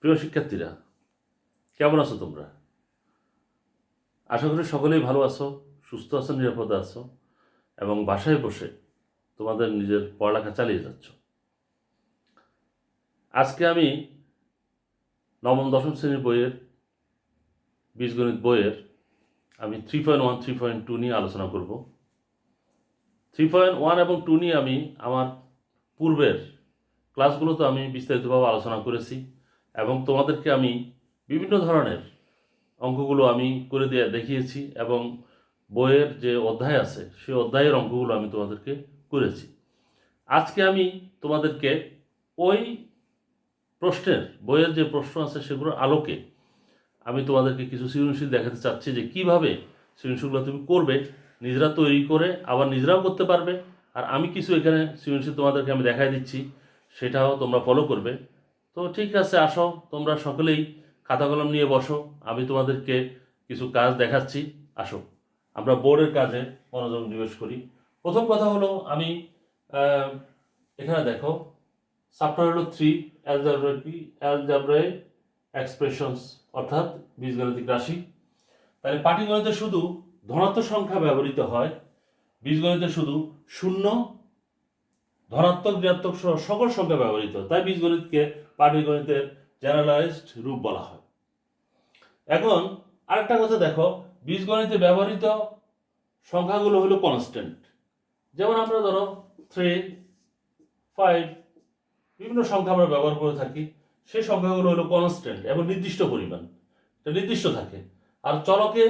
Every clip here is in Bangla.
প্রিয় শিক্ষার্থীরা, কেমন আছো তোমরা? আশা করি সকলেই ভালো আছো, সুস্থ আছো, নিরাপদে আছো এবং বাসায় বসে তোমাদের নিজের পড়ালেখা চালিয়ে যাচ্ছ। আজকে আমি নবম দশম শ্রেণীর বইয়ের বীজগণিত বইয়ের আমি 3.1 3.2 নিয়ে আলোচনা করব। 3.1 এবং 2 নিয়ে আমি আমার পূর্বের ক্লাসগুলোতে আমি বিস্তারিতভাবে আলোচনা করেছি এবং তোমাদেরকে আমি বিভিন্ন ধরনের অঙ্কগুলো আমি করে দেখিয়েছি এবং বইয়ের যে অধ্যায় আছে সেই অধ্যায়ের অঙ্কগুলো আমি তোমাদেরকে করেছি। আজকে আমি তোমাদেরকে ওই প্রশ্নের বইয়ের যে প্রশ্ন আছে সেগুলোর আলোকে আমি তোমাদেরকে কিছু সৃজনশীল দেখাতে চাচ্ছি যে কীভাবে সৃজনশীলগুলো তুমি করবে, নিজেরা তৈরি করে আবার নিজেরাও করতে পারবে। আর আমি কিছু এখানে সৃজনশীল তোমাদেরকে আমি দেখাই দিচ্ছি, সেটাও তোমরা ফলো করবে। তো ঠিক আছে, আসো তোমরা সকলেই খাতা কলম নিয়ে বসো, আমি তোমাদেরকে কিছু কাজ দেখাচ্ছি। আসো আমরা বোর্ডের কাজে মনোযোগ নিবেশ করি। প্রথম কথা হলো আমি এখানে দেখো চ্যাপ্টার হলো 3 অ্যালজেব্রাইক এক্সপ্রেশনস অর্থাৎ বীজগণিতিক রাশি। তাহলে পাটিগণিতে শুধু ধনাত্মক সংখ্যা ব্যবহৃত হয়, বীজগণিতে শুধু শূন্য, ধনাত্মক, ঋণাত্মক সকল সংখ্যা ব্যবহৃত, তাই বীজগণিতকে পাটিগণিতের জেনারেলাইজড রূপ বলা হয়। এখন আরেকটা কথা দেখো, বীজগণিতে ব্যবহৃত সংখ্যাগুলো হলো কনস্ট্যান্ট। যেমন আমরা ধরো 3, 5 বিভিন্ন সংখ্যা আমরা ব্যবহার করে থাকি, সেই সংখ্যাগুলো হলো কনস্ট্যান্ট এবং নির্দিষ্ট পরিমাণ, এটা নির্দিষ্ট থাকে। আর চলকে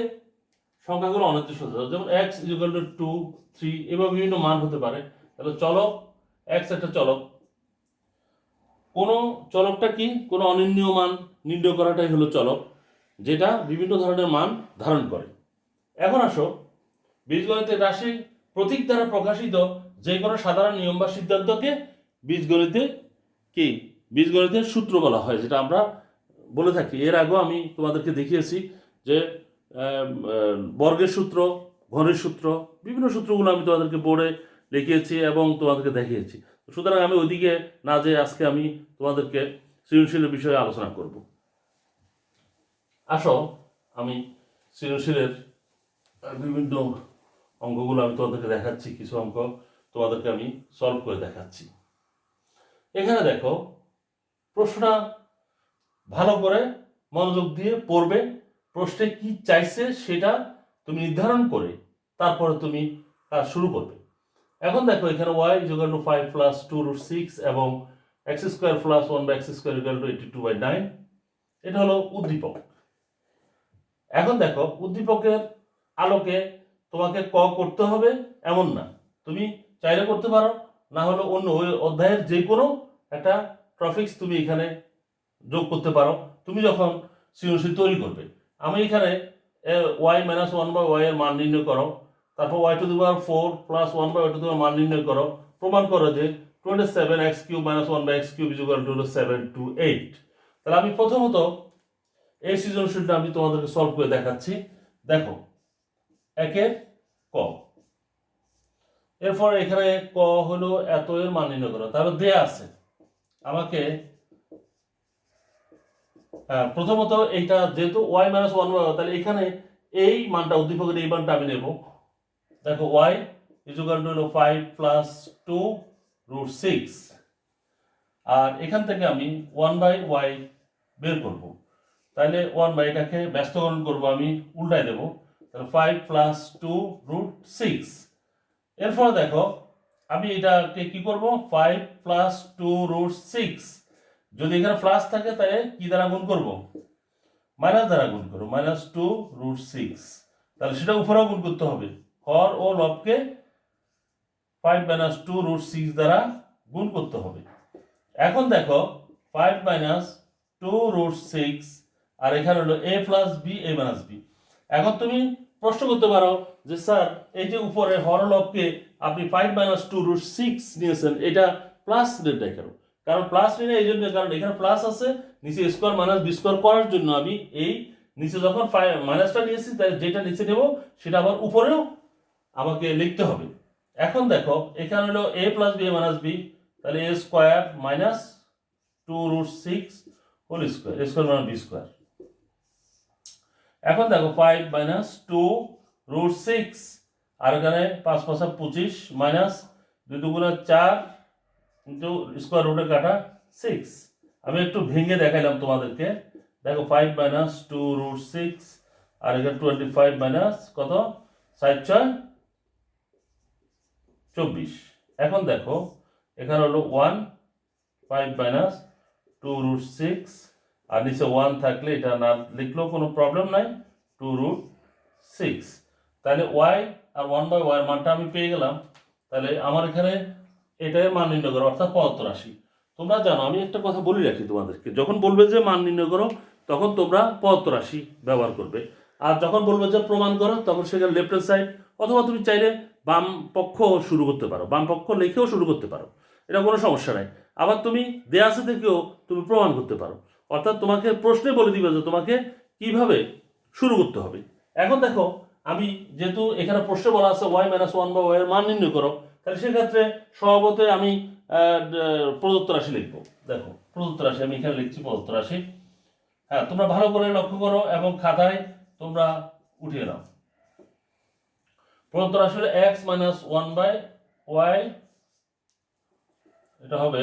সংখ্যাগুলো অনির্দিষ্ট থাকে, যেমন x = 2, 3 এভাবে বিভিন্ন মান হতে পারে। তাহলে চলক x একটা চলক, কোনো চলকটা কি, কোনো অনির্ণীয় মান নির্ণয় করাটাই হলো চলক, যেটা বিভিন্ন ধরনের মান ধারণ করে। এখন আসো বীজগণিতের রাশি প্রতীক দ্বারা প্রকাশিত যে কোনো সাধারণ নিয়ম বা সিদ্ধান্তকে বীজগণিতে কি বীজগণিতের সূত্র বলা হয়, যেটা আমরা বলে থাকি। এর আগেও আমি তোমাদেরকে দেখিয়েছি যে বর্গের সূত্র, ঘনের সূত্র, বিভিন্ন সূত্রগুলো আমি তোমাদেরকে বোর্ডে লিখিয়েছি এবং তোমাদেরকে দেখিয়েছি। সুতরাং আমি ওইদিকে না যেয়ে আজকে আমি তোমাদেরকে সৃজনশীলের বিষয়ে আলোচনা করব। আসো আমি সৃজনশীলের বিভিন্ন অঙ্কগুলো আমি তোমাদেরকে দেখাচ্ছি, কিছু অঙ্ক তোমাদেরকে আমি সলভ করে দেখাচ্ছি। এখানে দেখো প্রশ্নটা ভালো করে মনোযোগ দিয়ে পড়বে, প্রশ্নে কি চাইছে সেটা তুমি নির্ধারণ করে তারপরে তুমি কাজ শুরু করবে। এখন দেখো এখানে y = 5 + 2√6 এবং x² + 1/x² = 82/9, এটা হলো উদ্দীপক। এখন দেখো উদ্দীপকের আলোকে তোমাকে ক করতে হবে এমন না, তুমি চাইলে করতে পারো, না হলে অন্য ওই অধ্যায়ের যে কোনো একটা টপিকস তুমি এখানে যোগ করতে পারো তুমি যখন সৃজনশীল তৈরি করবে। আমি এখানে y - 1/y এর মান নির্ণয় করো, তারপর y⁴ + 1/y মান নির্ণয় করো, প্রমাণ করো যে 27x³ - 1/x³ = 7 to 8। তাহলে আমি প্রথমত এই সৃজনশীলটা আমি তোমাদেরকে সলভ করে দেখাচ্ছি। দেখো একের ক, এরপর এখানে ক হলো এত এর মান নির্ণয় করো, তারপর দেয়া আছে আমাকে প্রথমত এইটা যেহেতু y - 1/y, তাহলে এখানে এই মানটা উদ্দীপকের এই মানটা আমি নেব। দেখো y = 5 + 2√6, আর এখান থেকে আমি 1/y বের করব। তাহলে 1/, এটাকে ব্যস্তকরণ করব, আমি উল্টায় দেব, তাহলে 5 + 2√6। এরপর দেখো আমি এটাকে কি করব, 5 + 2√6, যদি এখানে প্লাস থাকে তাহলে কি দ্বারা গুণ করব, মাইনাস দ্বারা গুণ করব, -2√6। তাহলে সেটা উপরেও গুণ করতে হবে, হর ও লবকে 5 - 2√6 দ্বারা গুণ করতে হবে। এখন দেখো 5 - 2√6 আর এখানে হলো a + b a - b। এখন তুমি প্রশ্ন করতে পারো যে স্যার এই যে উপরে হর ও লবকে আপনি 5 - 2√6 নিয়েছেন, এটা প্লাস নির্ণয় কেন? কারণ প্লাস নির্ণয় এই জন্য, কারণ এখানে প্লাস আছে, নিচে স্কোয়ার মাইনাস বি স্কোয়ার করার জন্য আমি এই নিচে যখন মাইনাসটা নিয়েছি তাই যেটা নিচে নেব সেটা আবার উপরেও আমাকে লিখতে হবে। এখন দেখো এখানে হলো a + b a - b, তাহলে a² - 2√6 হোল স্কোয়ার, এ স্কোয়ার মানে বি স্কোয়ার। এখন দেখো 5 মাইনাস 2 রুট 6, আর এখানে 5 5 25 মাইনাস 2 2 4 ইন্টু স্কোয়ার রুটে কাটা 6। আমি একটু ভেঙে দেখাইলাম তোমাদেরকে। দেখো 5 মাইনাস 2 রুট 6, আর এখানে 25 মাইনাস কত, 7 6 24। এখন দেখো এখানে হলো 1, 5 মাইনাস 2 রুট 6, আর নিচে 1 থাকলে এটা না লিখলেও কোনো প্রবলেম নাই, 2 রুট 6। তাহলে ওয়াই আর 1/y এর মানটা আমি পেয়ে গেলাম। তাহলে আমার এখানে এটার মান নির্ণয় করো, অর্থাৎ 75 রাশি। তোমরা জানো, আমি একটা কথা বলে রাখি তোমাদেরকে, যখন বলবে যে মান নির্ণয় করো তখন তোমরা 75 রাশি ব্যবহার করবে, আর যখন বলবে যে প্রমাণ করো তখন সেখানে লেফট হ্যান্ড সাইড, অথবা তুমি চাইলে বাম পক্ষ শুরু করতে পারো, বাম পক্ষ লিখেও শুরু করতে পারো, এটা কোনো সমস্যা নাই। আবার তুমি দেয়া আছে থেকেও তুমি প্রমাণ করতে পারো, অর্থাৎ তোমাকে প্রশ্নে বলে দিবে যে তোমাকে কিভাবে শুরু করতে হবে। এখন দেখো আমি যেহেতু এখানে প্রশ্নে বলা আছে ওয়াই মাইনাস 1/y এর মান নির্ণয় করো, তাহলে সেক্ষেত্রে স্বভাবতই আমি প্রদত্ত রাশি লিখবো। দেখো প্রদত্ত রাশি আমি এখানে লিখছি, প্রদত্ত রাশি। হ্যাঁ, তোমরা ভালো করে লক্ষ্য করো এবং খাতায় তোমরা উঠিয়ে নাও। প্রদত্ত রাশি হলো x মাইনাস 1/y, এটা হবে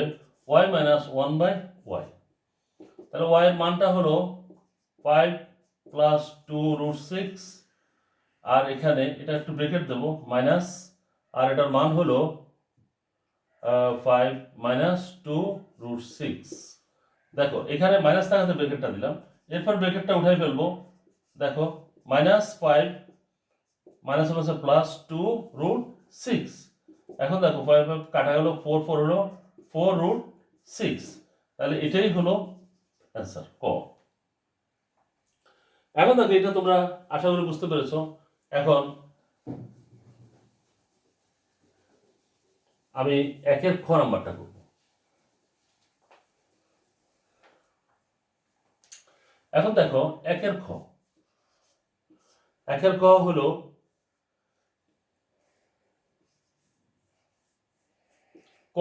y মাইনাস 1/y। তাহলে y এর মানটা হলো 5 প্লাস 2 রুট 6, আর এখানে এটা একটু ব্রেকেট দেবো মাইনাস, আর এটার মান হলো 5 মাইনাস 2 রুট 6। দেখো এখানে মাইনাস থাকাতে ব্রেকেটটা দিলাম, এরপর ব্রেকেটটা উঠাই ফেলবো। দেখো মাইনাস 5 মাইনাস হলো প্লাস 2 রুট 6। এখন দেখো 5 কাটা গেল, 4 4 হলো 4 রুট 6। তাহলে এটাই হলো অ্যান্সার ক। এখন দেখো এটা তোমরা আশা করি বুঝতে পেরেছো। এখন আমি একের খ নাম্বারটা করব। এখন দেখো একের খ, একের খ হলো ক,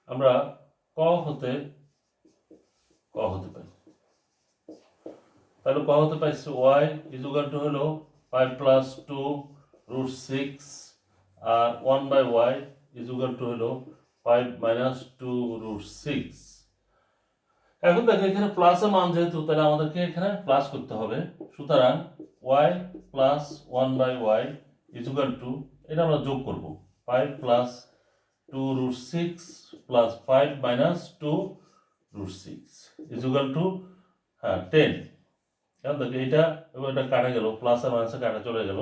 আমরা ক হতে পাই। তাহলে ক হতে পাইছি ওয়াই ইকুয়াল টু হলো 5 প্লাস 2 রুট 6, আর 1/y ইকুয়াল টু হলো 5 মাইনাস 2 রুট 6। এখন দেখো এখানে প্লাসের মান যেহেতু, তাহলে আমাদেরকে এখানে প্লাস করতে হবে। সুতরাং y plus 1/y equal to, এটা আমরা যোগ করব, 5 plus 2 root 6 plus 5 minus 2 root 6 equal to 10। এখন দেখো এটা এবং এটা কাটা গেল, প্লাস আর মাইনাসে কাটা চলে গেল,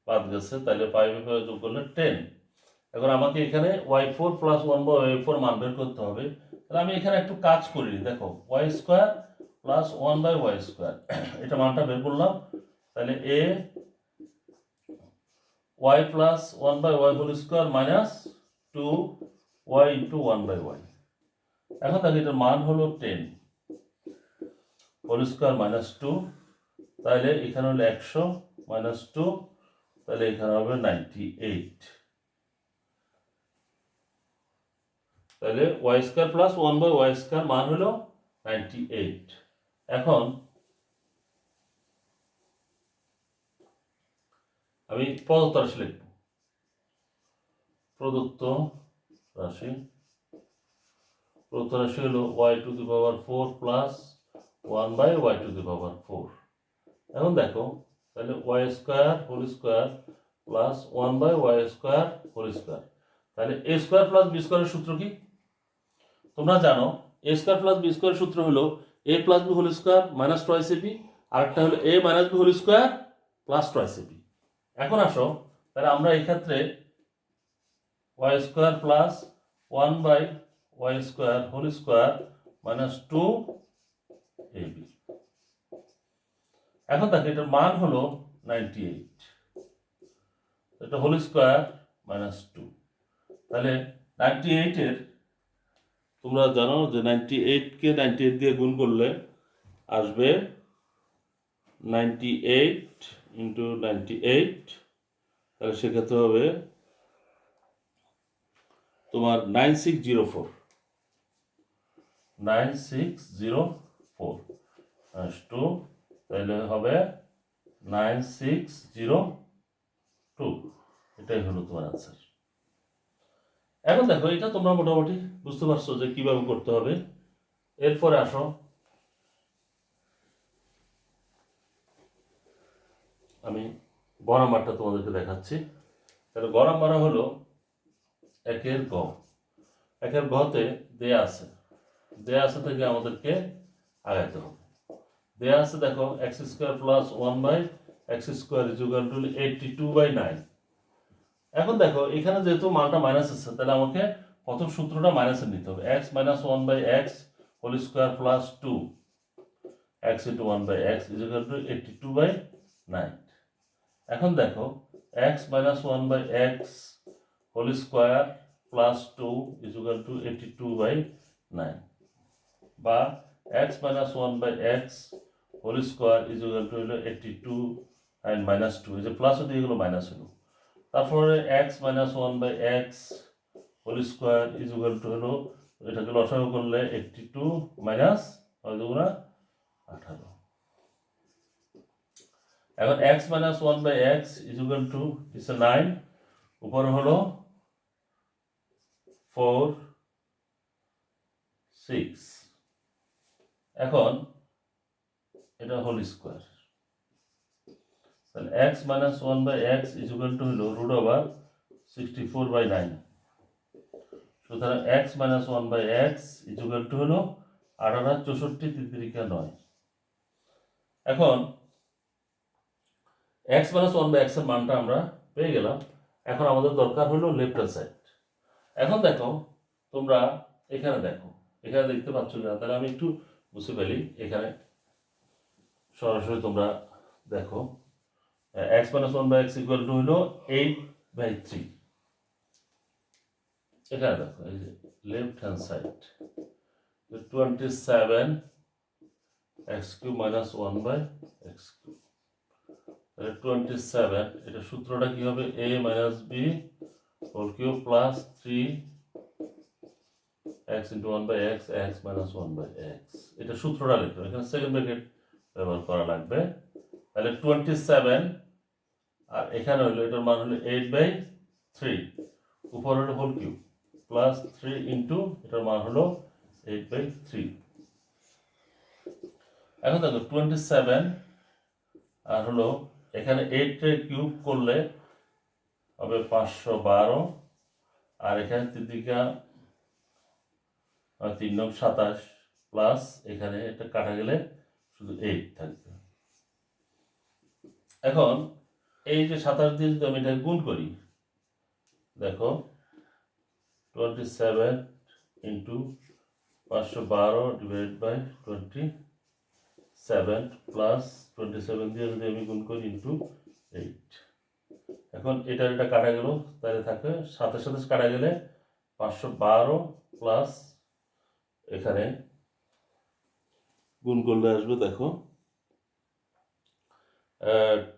বাদ গেছে, তাহলে 5 এভাবে যোগ করলে 10। এখন আমাকে এখানে y4 প্লাস 1/y4 মান বের করতে হবে। তাহলে আমি এখানে একটু কাজ করি, দেখো y square plus 1/y square, এটা মানটা বের করলাম। তাহলে a y plus 1/y whole square minus 2y into 1/y। এখন দেখো এটার মান হলো 10 হোল স্কোয়ার মাইনাস 2, তাহলে এখানে হলো 100 মাইনাস 2, তাহলে এখানে হবে 98। তাহলে Y square plus 1/y square মান হলো 98। এখন আমি প্রদত্ত রাশি লিখব। প্রদত্ত রাশি হলো y to the power 4 plus 1/y to the power 4। এখন দেখো তাহলে y square whole square plus 1/y square whole square, তাহলে a স্কোয়ার প্লাস b স্কোয়ারের সূত্র কি তোমরা জানো? a স্কোয়ার প্লাস b স্কোয়ারের সূত্র হলো a plus b whole square minus twice ab, আর একটা হলো a minus b whole square plus twice ab। এখন আসো তাহলে আমরা এই ক্ষেত্রে y square plus 1/y square whole square minus 2ab। এখন দেখো এটার মান হলো 98, এটা হোল স্কোয়ার মাইনাস 2। তাহলে 98 এর, তোমরা জানো যে 98কে 98 দিয়ে গুণ করলে আসবে 98 ইন্টু 98, তাহলে সেক্ষেত্রে হবে তোমার 9604। 9604 2, তাহলে হবে 9602। এটাই হলো তোমার আনসার। এখন দেখো এটা তোমরা মোটামুটি বুঝতে পারছো যে কিভাবে করতে হবে। এরপরে আসো আমি গ নাম্বারটা তোমাদেরকে দেখাচ্ছি। তাহলে গ নাম্বার হলো একের গ। একের গতে দেয়া আছে থেকে আমাদেরকে আগাইতে হবে। দেয়া আছে দেখো x square plus 1/x² is equal to 82/9। এখন দেখো এখানে যেহেতু মানটা মাইনাস আছে তাহলে আমাকে প্রথম সূত্রটা মাইনাসে নিতে হবে। x - 1/x whole square plus 2 x * 1/x is equal to 82/9। এখন দেখো x - 1/x whole square plus 2 is equal to 82/9, বা x - 1/x whole square is equal to হলো 82 and -2, এই যে প্লাস দিয়ে গেলো মাইনাস হলো। তারপরে x - 1/x whole square is equal to হলো, এটাকে লসাগু করলে 82 মাইনাস 18। এখন x - 1/x is equal two 9, উপরে হলো 4 6। এখন এটা হোল স্কোয়ার, তাহলে x - 1/x is equal to হলো √64/9। সুতরাং x - 1/x is equal to হলো 18 64 3 9। এখন x - 1/x এর মানটা আমরা পেয়ে গেলাম। এখন আমাদের দরকার হলো লেফট হ্যান্ড সাইড। এখন দেখো তোমরা এখানে দেখতে পাচ্ছ না, তাহলে আমি একটু বুঝতে পারি। এখানে সরাসরি তোমরা দেখো x - 1/x ইকুয়াল টু হলো 8/3। এখানে দেখো এই যে left hand side 27x³ - 1/x³। তাহলে 27, এটা সূত্রটা কি হবে? a - b whole cube plus 3x * 1/x x - 1/x। এটা সূত্রটা লিখতে হবে, এখানে সেকেন্ড ব্র্যাকেট ব্যবহার করা লাগবে। তাহলে 27 আর এখানে হলো এটার মান হলো 8/3, উপরে হলো হোল কিউব প্লাস 3 ইন্টু এটার মান হলো 8/3। এখন দেখো 27 আর হলো এখানে 8³ করলে হবে 512, আর এখানে 3 9 27 প্লাস এখানে এটা কাটা গেলে শুধু 8 থাকবে। এখন এই যে 27 দিয়ে যদি আমি এটা গুণ করি, দেখো 27 ইন্টু 512 ডিভাইড বাই 27 প্লাস 27 দিয়ে যদি আমি গুণ করি ইন্টু 8। এখন এটা কাটা গেল, তাহলে থাকে 27 কাটা গেলে 512 প্লাস এখানে গুণ করলে আসবে দেখো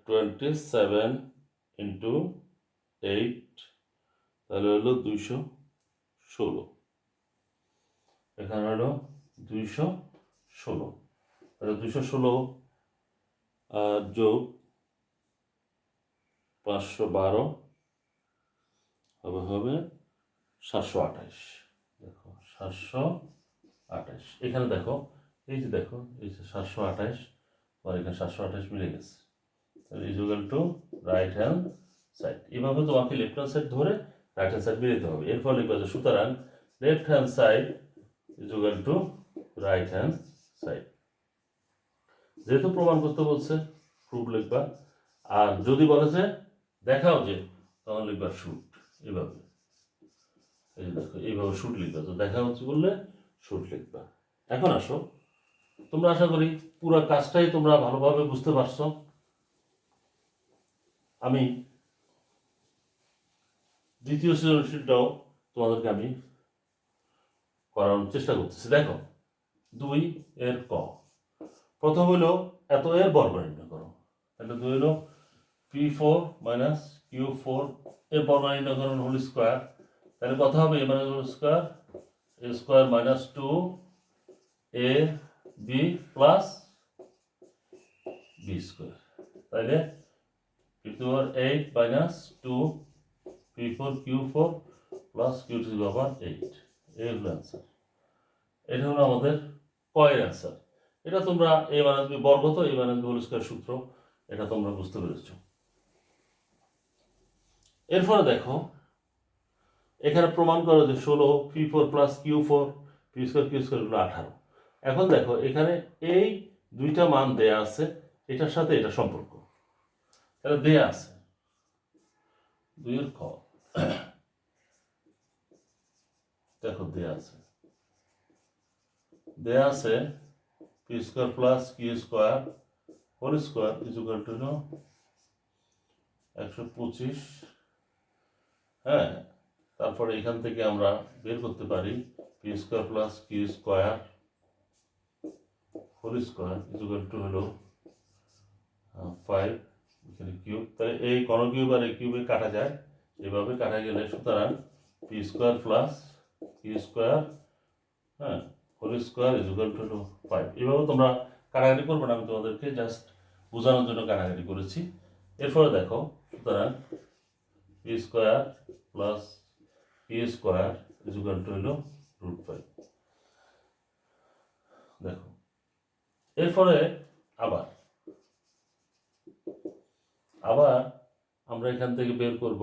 27 ইন্টু 8, তাহলে হলো 216। এখানে হলো 216, তাহলে 216 যোগ 512 হবে 728। দেখো 728, এখানে দেখো এই যে 728 আর এখানে 728 মিলে গেছে। তাহলে is equal two right hand side. এভাবে তোমাকে লেফট হ্যান্ড সাইড ধরে রাইট হ্যান্ড সাইড মিলাতে হবে। এরপর লিখবে যে সুতরাং left hand side is equal two right hand side. যেহেতু প্রমাণ করতে বলছে প্রুফ লিখবা, আর যদি বলেছে দেখাও যে তখন লিখবা শুট। এইভাবে এই দেখো এইভাবে শুট লিখবা, তো দেখা হচ্ছে বললে শুট লিখবা। এখন আসো, তোমরা আশা করি পুরো কাজটাই তোমরা ভালোভাবে বুঝতে পারছো। আমি দ্বিতীয় সৃজনশীলটাও তোমাদেরকে আমি করানোর চেষ্টা করতেছি। দেখো 2 এর ক, প্রথম হলো এত এর বর্গ নির্ণয় করো। তাহলে 2 হলো p4 - q4 এর বর্গ নির্ণয় করো হোল স্কোয়ার। তাহলে কত হবে? a - whole square, a² - 2 a b plus b square, তাহলে p to power 8 minus 2 p4 q4 plus q to the power 8, এই হলো অ্যান্সার। এটা হলো আমাদের কয়ের অ্যান্সার। এটা তোমরা a মাইনাস b বর্গ, তো a minus b whole square সূত্র, এটা তোমরা বুঝতে পেরেছো। এরপরে দেখো এখানে প্রমাণ করো যে 16 p4 plus q4 p square q square হলো 18। এখন দেখো এখানে এই দুইটা মান দেয়া আছে, এটার সাথে এটা সম্পর্ক এটা দেয়া আছে 2 এর খ। দেখো দেয়া আছে p square plus q square whole square is equal to 125। হ্যাঁ, তারপরে এখান থেকে আমরা বের করতে পারি p square plus q square whole square is equal to হলো 5, এখানে কিউব, তাই এই ঘন কিউব আর এই কিউবে কাটা যায়, এভাবে কাটা গেলে সুতরাং p square plus q square, হ্যাঁ, whole square is equal to 5। এভাবে তোমরা কাটাকাটি করবে না, আমি তোমাদেরকে জাস্ট বোঝানোর জন্য কাটাকাটি করেছি। এরপরে দেখো সুতরাং p square plus q square is equal to হলো √5। দেখো এরপরে আবার আমরা এখান থেকে বের করব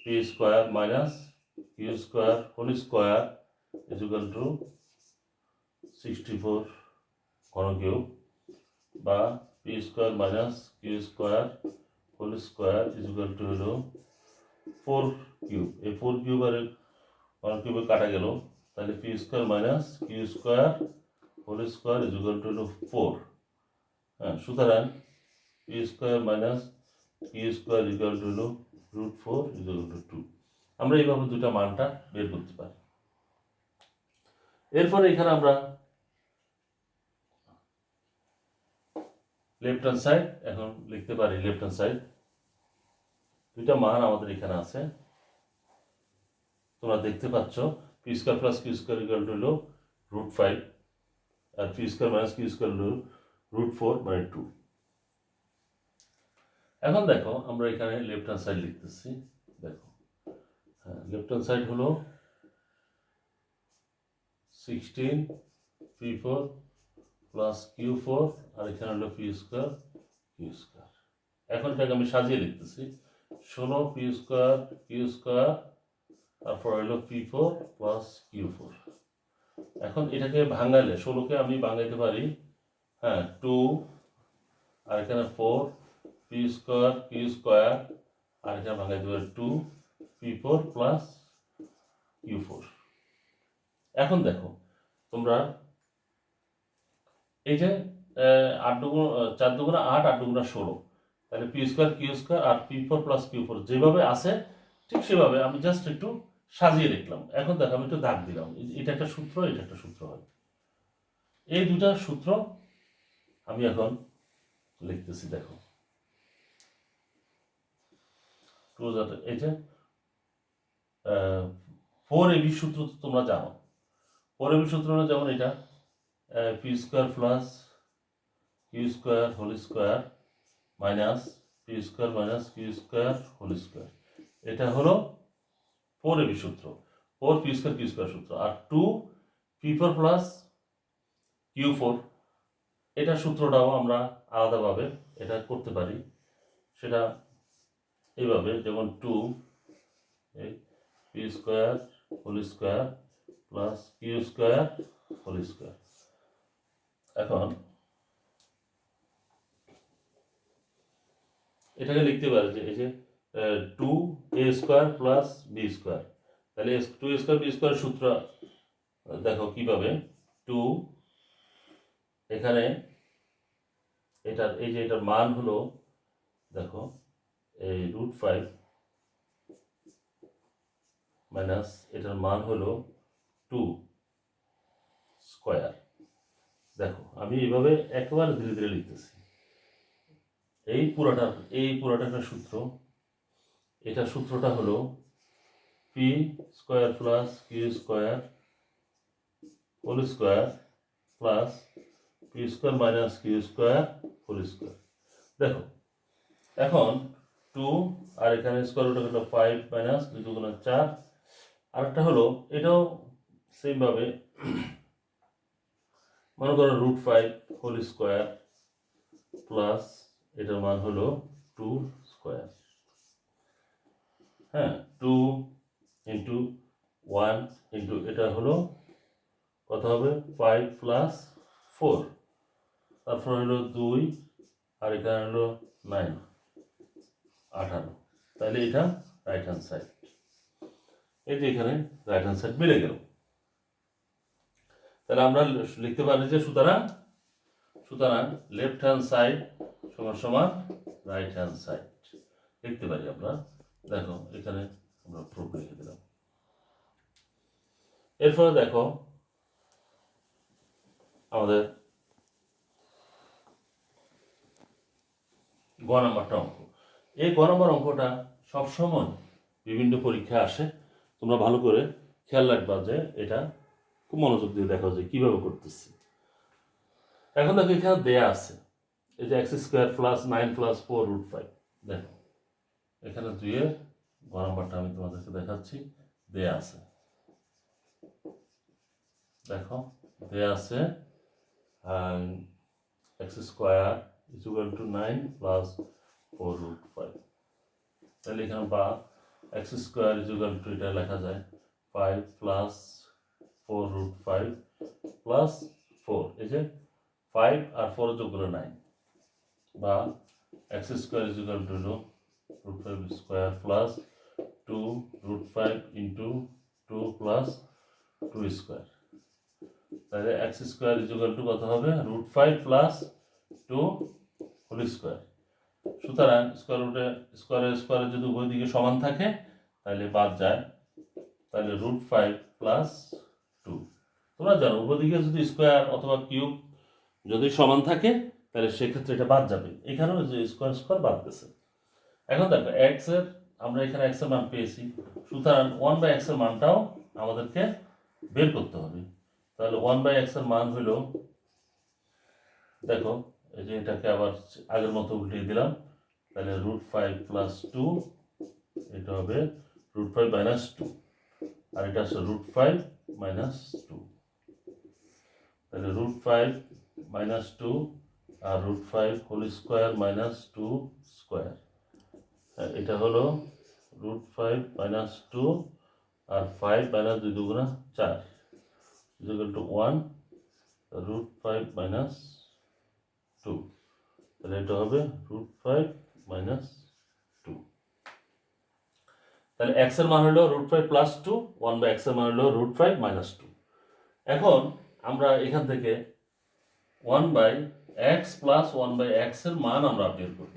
p square minus q square whole square is equal to 64 ঘন কিউব, বা p square minus q square whole square is equal to হলো 4 কিউব। এই 4 কিউব আর ঘন কিউবে কাটা গেল, তাহলে p square minus q square whole square is equal to হলো 4। হ্যাঁ, সুতরাং p square minus q square is equal to হলো √4 ইজ ইকুয়াল টু 2। আমরা এইভাবে দুটা মানটা বের করতে পারি। এরপরে এখানে আমরা লেফট হ্যান্ড সাইড এখন লিখতে পারি। লেফট হ্যান্ড সাইড দুইটা মান আমাদের এখানে আছে, তোমরা দেখতে পাচ্ছ p square plus q square equal to হলো √5 আর p square minus q square হলো √4 মানে 2। এখন দেখো আমরা এখানে লেফট হ্যান্ড সাইড লিখতেছি। দেখো, হ্যাঁ, লেফট হ্যান্ড সাইড হলো 16 p4 প্লাস q4 আর এখানে হলো p স্কয়ার q স্কয়ার। এখন এটাকে আমি সাজিয়ে লিখতেছি 16 p স্কয়ার q স্কয়ার, তারপর হলো p4 প্লাস q4। এখন এটাকে ভাঙাইলে 16কে আমি ভাঙাইতে পারি, হ্যাঁ, 2 আর এখানে 4 p স্কয়ার q স্কয়ার, আর এখানে ভাঙাইতে পারি 2 p4 প্লাস q4। এখন দেখো তোমরা এই যে 8 দুগুণ 4 দুগুণা 8 8 দুগুণা 16, তাহলে p স্কয়ার q স্কয়ার আর p4 প্লাস q4 যেভাবে আছে ঠিক সেভাবে আমি জাস্ট একটু সাজিয়ে লিখলাম। এখন দেখো আমি একটু দাগ দিলাম, এটা একটা সূত্র, এটা একটা সূত্র হয়। এই দুটা সূত্র আমি এখন লিখতেছি। দেখো এই যে 4ab সূত্র তোমরা জানো। 4ab সূত্র হলো যেমন এটা p square plus q square whole square minus p square minus q square whole square, এটা হলো 4ab সূত্র, 4 p স্কয়ার q স্কয়ার সূত্র। আর 2 p4 প্লাস q4, এটা সূত্রটাও আমরা আলাদাভাবে এটা করতে পারি। সেটা এইভাবে, যেমন 2 p square whole square plus q square whole square. এখন এটাকে লিখতে পারি যে এই যে 2a square plus b square, তাহলে 2a স্কয়ার b স্কয়ার সূত্র দেখো কিভাবে 2 এখানে এটার এই যে এটার মান হলো, দেখো এই √5 মাইনাস এটার মান হলো 2 স্কয়ার। দেখো আমি এইভাবে একেবারে ধীরে ধীরে লিখতেছি। এই পুরাটা একটা সূত্র, এটা সূত্রটা হলো p square plus q square whole square plus P square minus Q square whole square. দেখো এখন 2 আর এখানে স্কোয়ার রুট হলো 5 মাইনাস 2 দুগুণে 4। আরেকটা হলো এটাও সেমভাবে মনে করো √5 হোল স্কোয়ার প্লাস এটার মান হলো 2 স্কোয়ার। হ্যাঁ 2 ইন্টু 1 ইন্টু এটা হলো কত হবে 5 প্লাস 4, তারপর হলো 2 আর এখানে হলো 9 18। তাহলে এটা রাইট হ্যান্ড সাইড। এই যে এখানে রাইট হ্যান্ড সাইড মিলে গেল। তাহলে আমরা লিখতে পারি যে সুতরাং লেফট হ্যান্ড সাইড সমান সমান রাইট হ্যান্ড সাইড লিখতে পারি আমরা। দেখো এখানে আমরা প্রুফ লিখে দিলাম। এরপরে দেখো আমাদের গ নাম্বারটা অঙ্ক। এই গ নাম্বার অঙ্কটা সবসময় বিভিন্ন পরীক্ষা আসে, তোমরা ভালো করে খেয়াল রাখবা যে এটা খুব মনোযোগ দিয়ে দেখো যে কীভাবে করতেছি। এখন দেখো এখানে দেয়া আছে এই যে x² প্লাস 9 প্লাস 4 √5। দেখো এখানে 2 এর গ নাম্বারটা আমি তোমাদেরকে দেখাচ্ছি, দেয়া আছে। দেখো দেয়া আছে x² = 9 প্লাস 4 √5। তাহলে এখানে বা x² = এটা লেখা যায় 5 প্লাস 4 √5 প্লাস 4, এই যে 5 আর 4 যোগ করে 9, বা x² = √5² plus 2 √5 into 2 plus 2 square. তাহলে x² কত হবে √5 প্লাস 2 হোল স্কোয়ার। সুতরাং স্কোয়ারে যদি উভয় দিকে সমান থাকে তাহলে বাদ যায়, তাহলে √5 প্লাস 2। তোমরা জানো উভয় দিকে যদি স্কোয়ার অথবা কিউব যদি সমান থাকে তাহলে সেক্ষেত্রে এটা বাদ যাবে। এখানেও যে স্কোয়ার বাদ গেছে। এখন দেখো আমরা এখানে x এর মান পেয়েছি, সুতরাং 1/x এর মানটাও আমাদেরকে বের করতে হবে। তাহলে 1/x এর মান হলো, দেখো এই যে এটাকে আবার আগের মতো উল্টিয়ে দিলাম, তাহলে √5 প্লাস 2, এটা হবে √5 মাইনাস 2, আর এটা হচ্ছে √5 মাইনাস 2। তাহলে √5 মাইনাস 2 আর √5 হোল স্কোয়ার মাইনাস 2 স্কোয়ার, এটা হলো √5 মাইনাস 2 আর 5 মাইনাস 2 দুগুণা 4 = 1, √5 মাইনাস 2, তাহলে এটা হবে √5 মাইনাস 2। তাহলে x এর মান হলো √5 প্লাস 2, 1/x এর মান হলো √5 মাইনাস 2। এখন আমরা এখান থেকে 1/x প্লাস 1/x এর মান আমরা বের করব।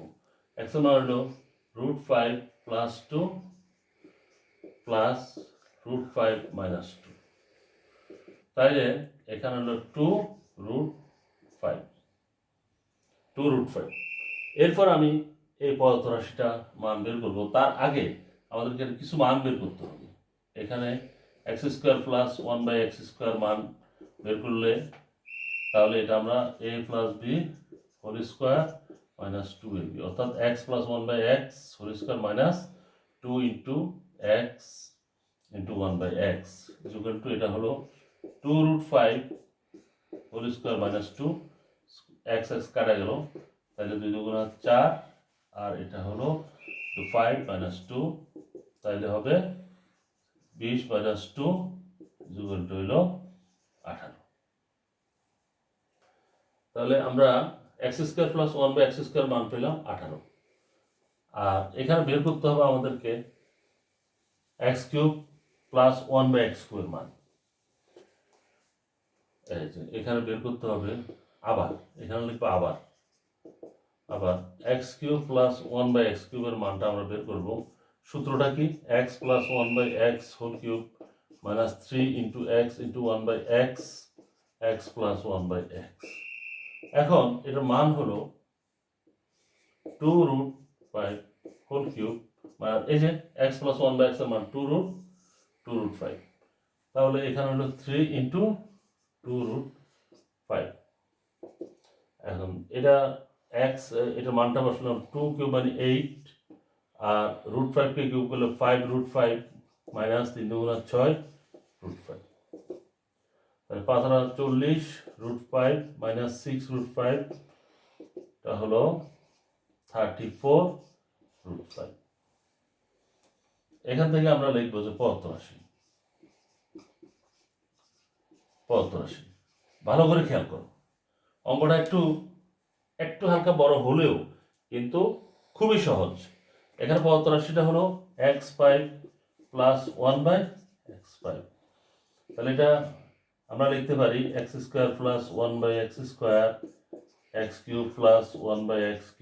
x এর মান হলো √5 প্লাস 2 প্লাস √5 মাইনাস 2। তাইলে এখানে হলো 2√5। এরপর আমি এই পদার্থ রাশিটা মান বের করবো। তার আগে আমাদেরকে কিছু মান বের করতে হবে। এখানে x² প্লাস 1/x² মান বের করলে তাহলে এটা আমরা a plus b whole square minus 2ab, অর্থাৎ x plus 1/x whole square minus 2 into x into 1/x equal to, এটা হলো 2√5 হোল স্কোয়ার মাইনাস 2, x কাটা গেল, তাহলে 2 দুগুণা 4, আর এটা হলো 5 মাইনাস 2, তাহলে হবে 20 মাইনাস 2 ইকুয়াল টু হলো 18। তাহলে আমরা x² প্লাস 1/x² মান পেলাম 18। আর এখানে বের করতে হবে আমাদেরকে x³ প্লাস 1/x² এর মান। এই যে এখানে বের করতে হবে, আবার এখানে লিখবো আবার x³ প্লাস 1/x³ এর মানটা আমরা বের করব। সূত্রটা কি, x plus 1/x whole cube minus 3 into x into 1/x, x plus 1/x। এখন এটার মান হলো 2√5 হোল কিউব, মানে এই যে x প্লাস 1/x এর মান 2√5। তাহলে এখানে হলো 3 ইন্টু 2√5। এখন এটা এক্স, এটা মানটা বসলাম 2³ মানে 8, আর √5 কে কিউব করলে 5√5 মাইনাস 3 × 6 √5, তাহলে 540 মাইনাস 6√5 টা হলো 34√5। এখান থেকে আমরা লিখবো যে 75। ভালো করে খেয়াল করো, অঙ্কটা একটু একটু হালকা বড় হলেও কিন্তু খুবই সহজ। এখানে 85টা হলো x5 প্লাস 1/x5, তাহলে এটা আমরা লিখতে পারি x² plus 1/x² x³ plus 1/x³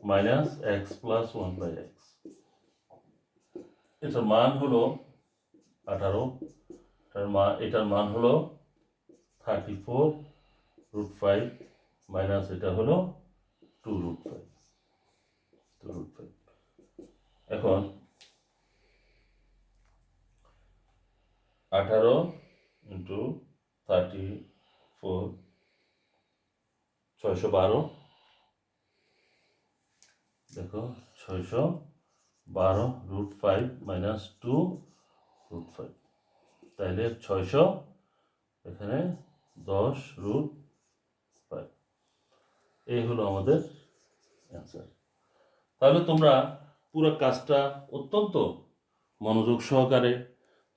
minus x plus 1/x। এটার মান হলো 18, এটার মান হলো 34√5 মাইনাস এটা হলো 2√5। এখন 18 × 34 612, দেখো 612√5 মাইনাস 2√5, তাইলে 600, এখানে 10√5। এই হলো আমাদের অ্যান্সার। তাহলে তোমরা পুরো কাজটা অত্যন্ত মনোযোগ সহকারে,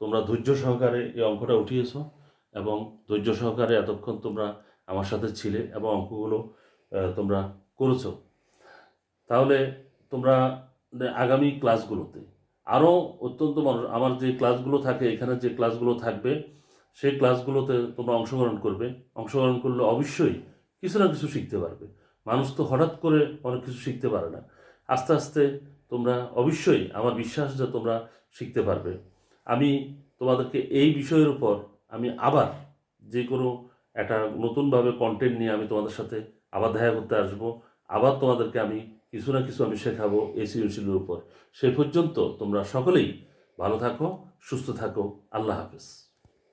তোমরা ধৈর্য সহকারে এই অঙ্কটা উঠিয়েছো, এবং ধৈর্য সহকারে এতক্ষণ তোমরা আমার সাথে ছিলে এবং অঙ্কগুলো তোমরা করেছো। তাহলে তোমরা আগামী ক্লাসগুলোতে আরও অত্যন্ত আমার যে ক্লাসগুলো থাকে, এখানে যে ক্লাসগুলো থাকবে সেই ক্লাসগুলোতে তোমরা অংশগ্রহণ করবে। অংশগ্রহণ করলে অবশ্যই কিছু না কিছু শিখতে পারবে। মানুষ তো হঠাৎ করে অনেক কিছু শিখতে পারে না, আস্তে আস্তে তোমরা অবশ্যই, আমার বিশ্বাস যে তোমরা শিখতে পারবে। আমি তোমাদেরকে এই বিষয়ের উপর আমি আবার যে কোনো একটা নতুনভাবে কন্টেন্ট নিয়ে আমি তোমাদের সাথে আবার দেখা করতে আসবো। আবার তোমাদেরকে আমি কিছু না কিছু আমি শেখাবো এই সৃজনশীলের উপর। সেই পর্যন্ত তোমরা সকলেই ভালো থাকো, সুস্থ থাকো। আল্লাহ হাফেজ।